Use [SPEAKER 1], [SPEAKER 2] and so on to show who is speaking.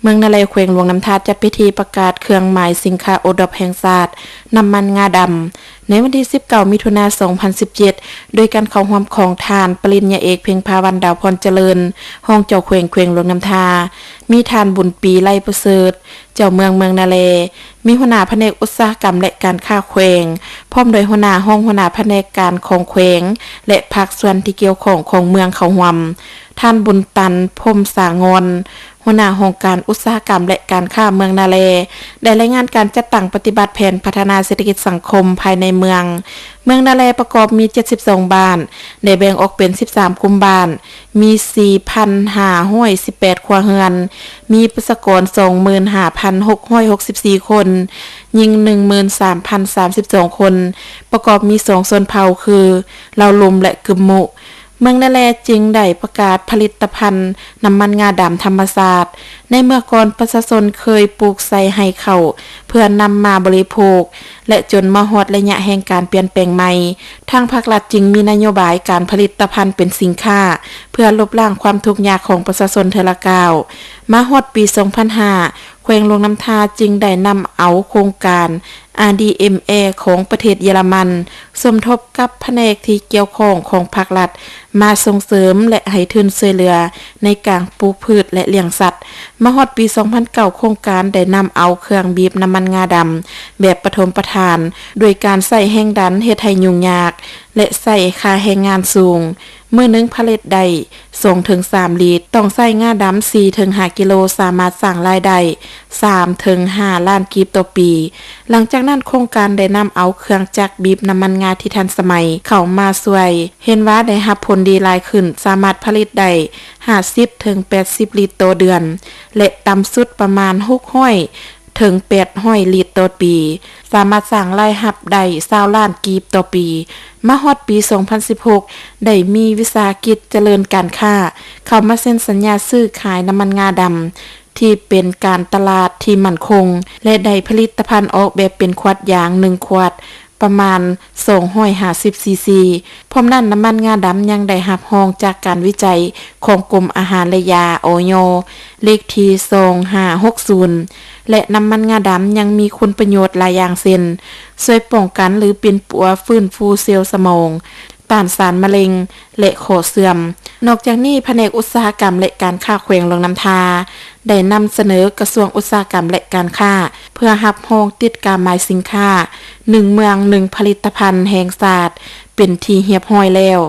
[SPEAKER 1] เมืองนาเลแขวงหลวงน้ำทาดจัดพิธีประกาศเครื่องหมายสินค้าโอดอปแห่งชาติน้ำมันงาดำในวันที่19มิถุนายน2017โดยการเข้าร่วมของทานปริญญาเอกเพ็งพาวันดาวพรเจริญห้องเจ้าแขวงหลวงน้ำทามีทานบุญปีไล่ประเสริฐเจ้าเมืองนาเลมีหัวหน้าแผนกอุตสาหกรรมและการค้าแขวงพร้อมโดยหัวหน้าห้องหัวหน้าแผนกการของแขวงและภาคส่วนที่เกี่ยวข้องของเมืองเขาหวำท่านบุญตันพรมสางอนหัวหน้าโครงการอุตสาหกรรมและการค้าเมืองนาเลได้รายงานการจัดตั้งปฏิบัติแผนพัฒนาเศรษฐกิจสังคมภายในเมืองนาเลประกอบมี72บ้านได้แบ่งออกเป็น13คุมบ้านมี 4,518 ครัวเรือนมีประชากร 25,664 คนหญิง 13,032 คนประกอบมี2ชนเผ่าคือลาวลุมและกึมมุเมืองนาแลจึงได้ประกาศผลิตภัณฑ์น้ำมันงาดำธรรมชาติในเมื่อก่อนประชาชนเคยปลูกใส่ให้เข้าเพื่อนำมาบริโภคและจนมาฮอดระยะแห่งการเปลี่ยนแปลงใหม่ทางภาครัฐจึงมีนโยบายการผลิตภัณฑ์เป็นสินค้าเพื่อลบล้างความทุกข์ยากของประชาชนเทอละกาวมาฮอดปี 2005 แขวงหลวงน้ำทาจึงได้นำเอาโครงการ RDMA ของประเทศเยอรมันสมทบกับแผนกที่เกี่ยวข้องของภาครัฐมาส่งเสริมและให้ทุนช่วยเหลือในการปลูกพืชและเลี้ยงสัตว์มาฮอดปี 2009 โครงการได้นำเอาเครื่องบีบน้ำมันงาดำแบบปฐมประทานโดยการใส่แห้งดันเฮ็ดให้ยุ่งยากและใส่ค่าแรงงานสูงเมื่อนึงผลิตได้2-3 ลิตรต้องใส่งาดำ 4-5 กิโลสามารถสร้างรายได้ 3-5 ล้านกีบต่อปีหลังจากนั้นโครงการได้นำเอาเครื่องจักรบีบน้ำมันงาที่ทันสมัยเข้ามาช่วยเห็นว่าได้รับผลดีหลายขึ้นสามารถผลิตได้ 50-80 ลิตรต่อเดือนและต่ำสุดประมาณ600-800 ลิตรต่อปีสามารถสร้างรายรับได้20 ล้านกีบต่อปีมาฮอดปี 2016 ได้มีวิสาหกิจเจริญการค้าเข้ามาเซ็นสัญญาซื้อขายน้ำมันงาดำที่เป็นการตลาดที่มั่นคงและได้ผลิตภัณฑ์ออกแบบเป็นขวดยาง1ขวดประมาณ250ซีซีพร้อมนั้นน้ำมันงาดำยังได้รับรองจากการวิจัยของกรมอาหารและยาอย.เลขที่2560และน้ำมันงาดำยังมีคุณประโยชน์หลายอย่างเช่นช่วยป้องกันหรือเป็นปัวฟื้นฟูเซลล์สมองต้านสารมะเร็งและข้อเสื่อมนอกจากนี้แผนกอุตสาหกรรมและการค้าแขวงหลวงน้ำทาได้นำเสนอกระทรวงอุตสาหกรรมและการค้าเพื่อรับรองติดกาหมายสินค้า1เมือง1ผลิตภัณฑ์แห่งชาติเป็นที่เรียบร้อยแล้ว